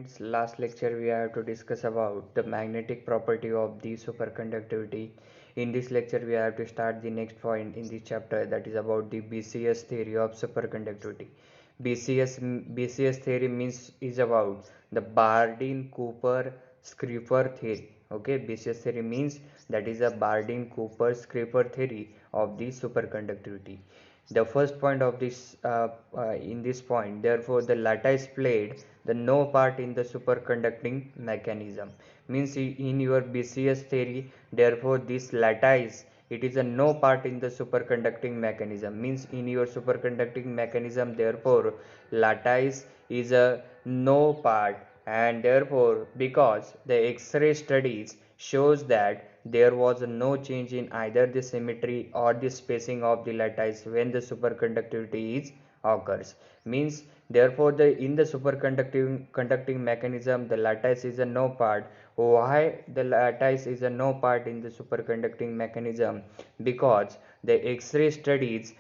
friends, last lecture we have to discuss about the magnetic property of the superconductivity. In this lecture we have to start the next point in this chapter, that is about the BCS theory of superconductivity. BCS theory means is about the Bardeen-Cooper-Schrieffer theory. Okay, BCS theory means that is a Bardeen-Cooper-Schrieffer theory of the superconductivity. The first point of this in this point, therefore the lattice played the no part in the superconducting mechanism, means in your BCS theory, therefore this lattice, it is a no part in the superconducting mechanism, means in your superconducting mechanism, therefore lattice is a no part, and therefore because the X-ray studies shows that there was no change in either the symmetry or the spacing of the lattice when the superconductivity is occurs, means therefore the in the superconducting conducting mechanism the lattice is a no part. Why the lattice is a no part in the superconducting mechanism? Because the X-ray studies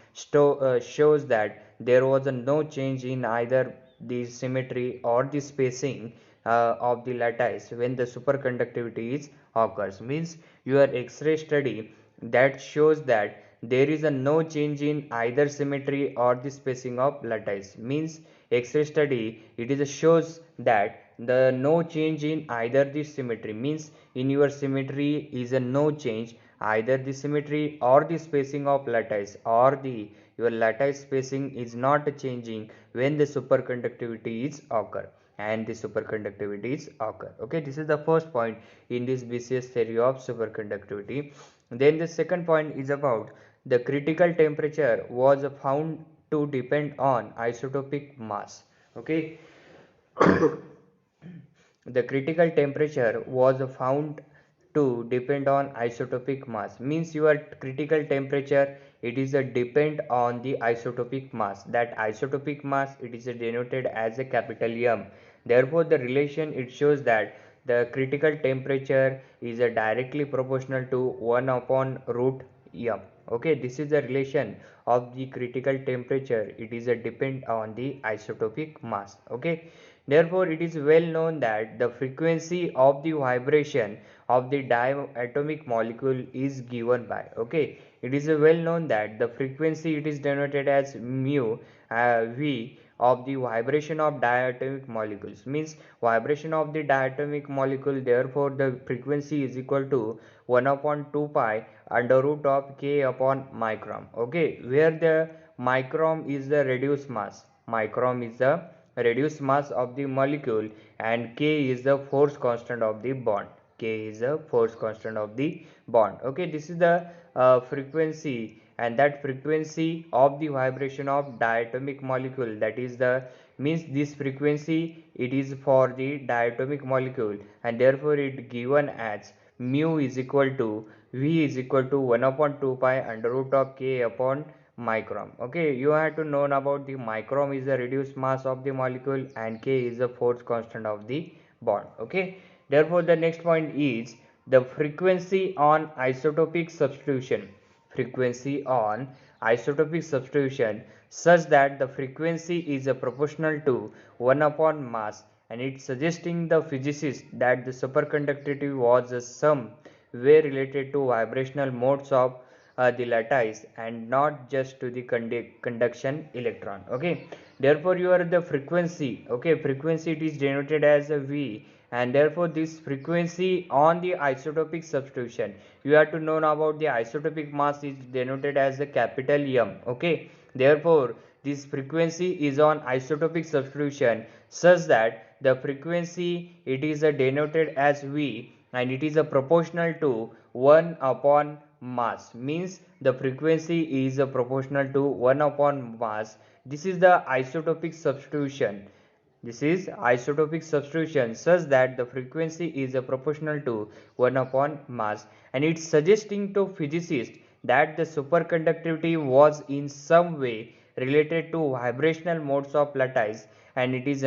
shows that there was no change in either the symmetry or the spacing of the lattice when the superconductivity is occurs, means your X-ray study that shows that there is a no change in either symmetry or the spacing of lattice, means X-ray study it is shows that the no change in either the symmetry, means in your symmetry is a no change either the symmetry or the spacing of lattice, or the your lattice spacing is not changing when the superconductivity is occur and the superconductivity is occur. Okay, this is the first point in this BCS theory of superconductivity. Then the second point is about the critical temperature was found to depend on isotopic mass. Okay, the critical temperature was found to depend on isotopic mass, means your critical temperature it is a depend on the isotopic mass. That isotopic mass it is denoted as a capital M. Therefore the relation it shows that the critical temperature is a directly proportional to 1 upon root M. Okay, this is the relation of the critical temperature, it is a depend on the isotopic mass. Okay, therefore it is well known that the frequency of the vibration of the diatomic molecule is given by, okay, it is well known that the frequency it is denoted as mu v of the vibration of diatomic molecules, means vibration of the diatomic molecule, therefore the frequency is equal to 1 upon 2 pi under root of k upon micron. Okay, where the micron is the reduced mass, micron is the reduced mass of the molecule, and k is the force constant of the bond, k is the force constant of the bond. Okay, this is the frequency, and that frequency of the vibration of diatomic molecule, that is the means this frequency it is for the diatomic molecule, and therefore it given as mu is equal to v is equal to 1 upon 2 pi under root of k upon micron. Okay, you have to know about the micron is the reduced mass of the molecule and k is the force constant of the bond. Okay, therefore the next point is the frequency on isotopic substitution, frequency on isotopic substitution such that the frequency is proportional to 1 upon mass, and it's suggesting the physicists that the superconductivity was some way related to vibrational modes of the lattice and not just to the conduction electron. Okay, therefore you are the frequency, okay, frequency it is denoted as a v, and therefore this frequency on the isotopic substitution, you have to know about the isotopic mass is denoted as a capital M. Okay, therefore this frequency is on isotopic substitution such that the frequency it is denoted as v, and it is proportional to 1 upon mass, means the frequency is proportional to 1 upon mass. This is the isotopic substitution, this is isotopic substitution such that the frequency is proportional to 1 upon mass, and it's suggesting to physicists that the superconductivity was in some way related to vibrational modes of lattice, and it is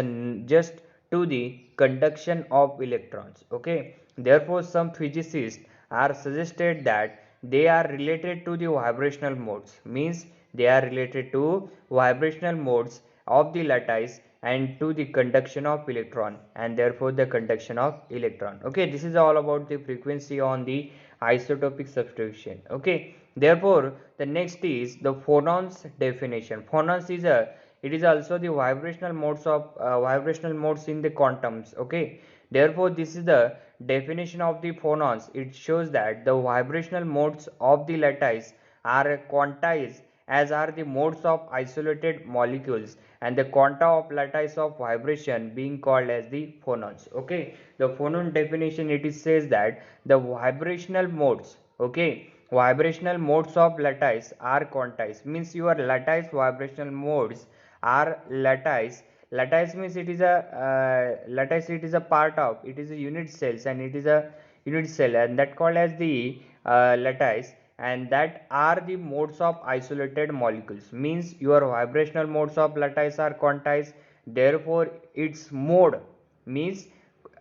just to the conduction of electrons. Okay, therefore some physicists are suggested that they are related to the vibrational modes, means they are related to vibrational modes of the lattice, and to the conduction of electron, and therefore the conduction of electron. Okay, this is all about the frequency on the isotopic substitution. Okay, therefore the next is the phonons definition. Phonons is a, it is also the vibrational modes in the quantums. Okay, therefore this is the definition of the phonons. It shows that the vibrational modes of the lattice are quantized as are the modes of isolated molecules, and the quanta of lattice of vibration being called as the phonons. Okay, the phonon definition, it is says that the vibrational modes, okay, vibrational modes of lattice are quantized, means your lattice vibrational modes are lattice. Lattice means it is a lattice, it is a part of, it is a unit cells, and it is a unit cell, and that called as the lattice, and that are the modes of isolated molecules, means your vibrational modes of lattice are quantized, therefore its mode means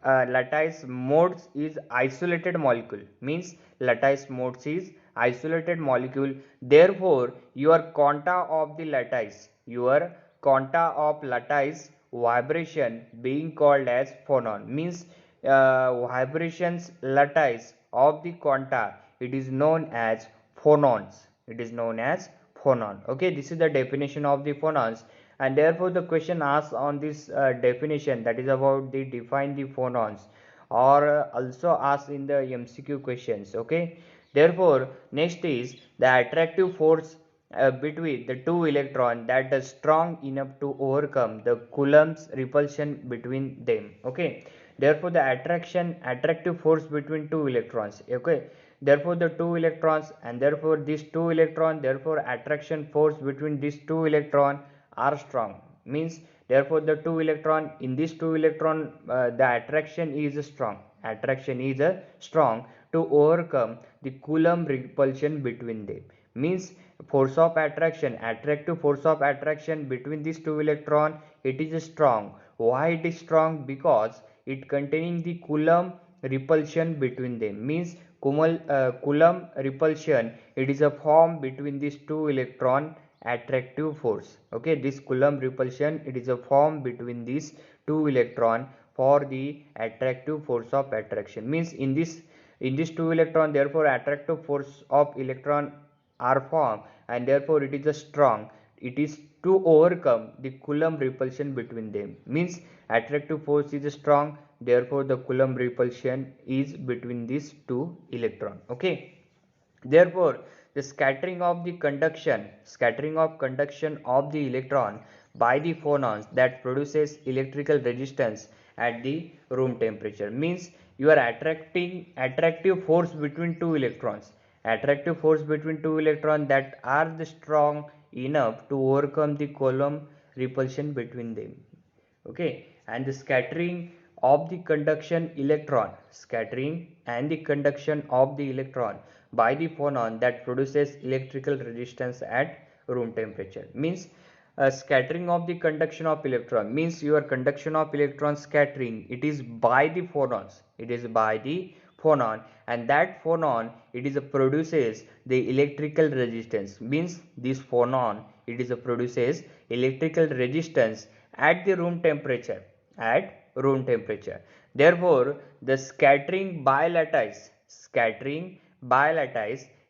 lattice modes is isolated molecule, means lattice modes is isolated molecule, therefore your quanta of the lattice, your quanta of lattice vibration being called as phonon, means vibrations lattice of the quanta, it is known as phonons, it is known as phonon. Okay, this is the definition of the phonons, and therefore the question asked on this definition, that is about the define the phonons, or also asked in the MCQ questions. Okay, therefore next is the attractive force between the two electrons that is strong enough to overcome the Coulomb's repulsion between them. Okay, therefore the attractive force between two electrons. Okay, therefore the two electrons, and therefore these two electron, therefore attraction force between these two electron are strong, means therefore the two electron, in this two electron the attraction is strong, attraction is strong to overcome the Coulomb repulsion between them, means force of attraction, attractive force of attraction between these two electron, it is strong. Why it is strong? Because it containing the Coulomb repulsion between them, means Coulomb repulsion, it is a form between these two electron attractive force. Okay, this Coulomb repulsion, it is a form between these two electron for the attractive force of attraction, means in this two electron, therefore attractive force of electron are formed, and therefore it is a strong, it is to overcome the Coulomb repulsion between them, means attractive force is strong, therefore the Coulomb repulsion is between these two electron. Okay, therefore the scattering of conduction of the electron by the phonons that produces electrical resistance at the room temperature, means you are attracting attractive force between two electrons, attractive force between two electrons that are the strong enough to overcome the Coulomb repulsion between them. Okay, and the scattering of the conduction electron, scattering and the conduction of the electron by the phonon that produces electrical resistance at room temperature, means scattering of the conduction of electron, means your conduction of electron scattering, it is by the phonons, it is by the phonon, and that phonon, it is produces the electrical resistance, means this phonon, it is produces electrical resistance at the room temperature, at room temperature, therefore the scattering by lattice,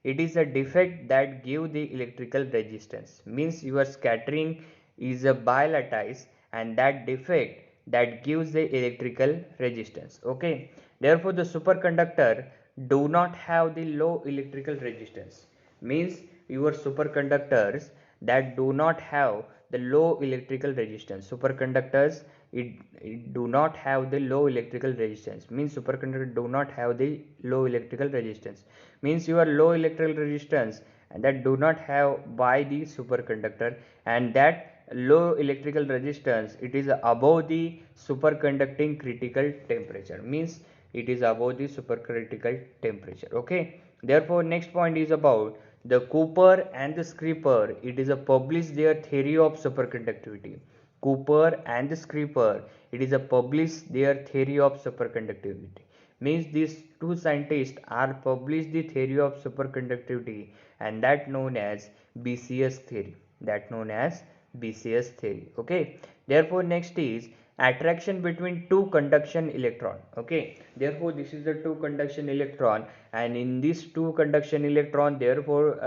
it is a defect that give the electrical resistance, means your scattering is a bilattice, and that defect that gives the electrical resistance. Okay, therefore the superconductor do not have the low electrical resistance, means your superconductors that do not have the low electrical resistance, superconductors, it do not have the low electrical resistance, means superconductor do not have the low electrical resistance, means your low electrical resistance, and that do not have by the superconductor, and that low electrical resistance, it is above the superconducting critical temperature, means it is above the supercritical temperature. Okay, therefore next point is about the Cooper and the Skriper, it is a published their theory of superconductivity. Cooper and the Skriper, it is a published their theory of superconductivity, means these two scientists are published the theory of superconductivity, and that known as BCS theory, that known as BCS theory. Okay, Therefore next is attraction between two conduction electron. Okay, therefore this is the two conduction electron, and in this two conduction electron, therefore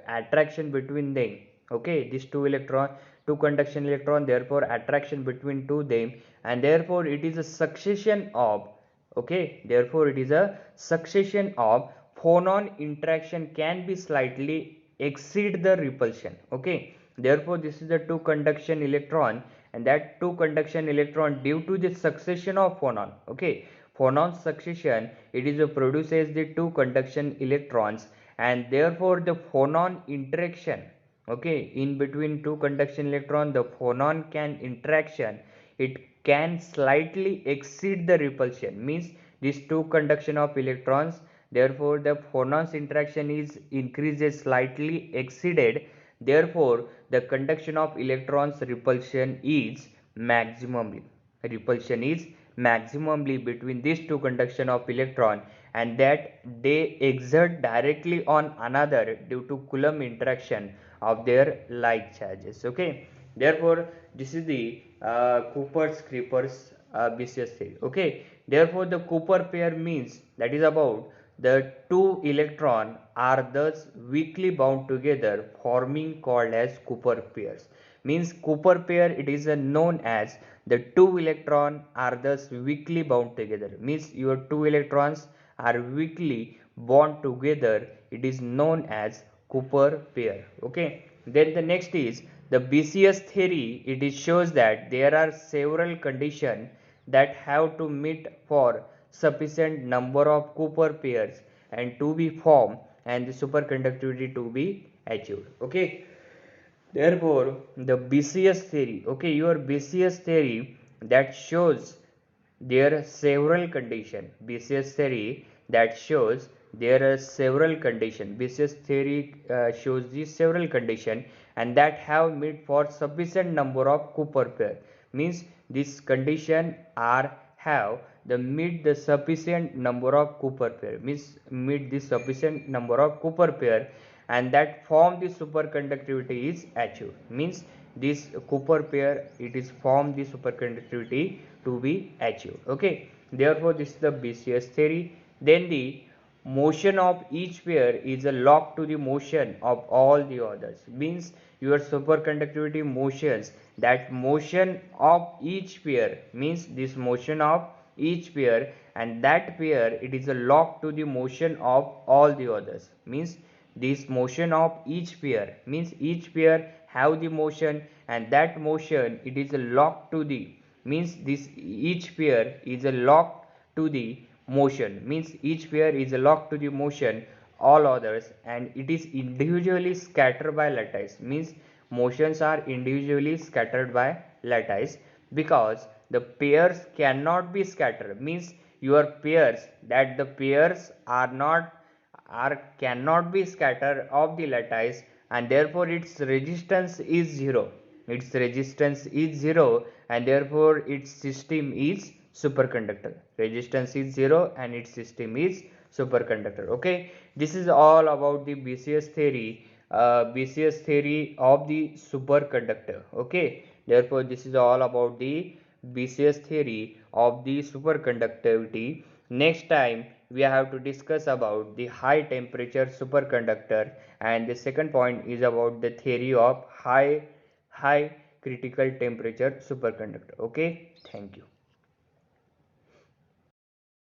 attraction between them. Okay, these two conduction electron, therefore attraction between two them, and therefore it is a succession of, okay, therefore it is a succession of phonon interaction can be slightly exceed the repulsion. Okay, therefore this is the two conduction electron, and that two conduction electron due to the succession of phonon. Okay, phonon succession, it is produces the two conduction electrons, and therefore the phonon interaction, okay, in between two conduction electron, the phonon can interaction, it can slightly exceed the repulsion, means these two conduction of electrons, therefore the phonons interaction is increases slightly exceeded, therefore the conduction of electrons repulsion is maximally, repulsion is maximally between these two conduction of electron, and that they exert directly on another due to Coulomb interaction of their like charges. Okay, therefore this is the Cooper-Skripers BCS theory. Okay, therefore the Cooper pair means that is about the two electron are thus weakly bound together, forming called as Cooper pairs. Means Cooper pair, it is known as the two electron are thus weakly bound together, means your two electrons are weakly bound together, it is known as Cooper pair. Okay, then the next is the BCS theory. It is shows that there are several conditions that have to meet for sufficient number of Cooper pairs and to be formed and the superconductivity to be achieved. Okay, therefore the BCS theory, okay, your BCS theory that shows there are several conditions. BCS theory that shows there are several conditions. BCS theory shows these several conditions and that have met for sufficient number of Cooper pair, means this condition are have the meet the sufficient number of Cooper pair, means meet the sufficient number of Cooper pair, and that form the superconductivity is achieved, means this Cooper pair it is form the superconductivity to be achieved. Okay, therefore this is the BCS theory. Then the motion of each pair is a log to the motion of all the others, means your superconductivity motions, that motion of each pair, means this motion of each pair, and that pair it is a log to the motion of all the others, means this motion of each pair, means each pair have the motion, and that motion it is a log to the, means this each pair is a log to the motion, means each pair is a log to the motion all others, and it is individually scattered by lattice, means motions are individually scattered by lattice, because the pairs cannot be scattered, means your pairs, that the pairs are not are cannot be scattered of the lattice, and therefore its resistance is zero, its resistance is zero, and therefore its system is superconductor, resistance is zero and its system is superconductor. Okay, this is all about the BCS theory, BCS theory of the superconductor. Okay, therefore this is all about the BCS theory of the superconductivity. Next time we have to discuss about the high temperature superconductor, and the second point is about the theory of high critical temperature superconductor. Okay, thank you.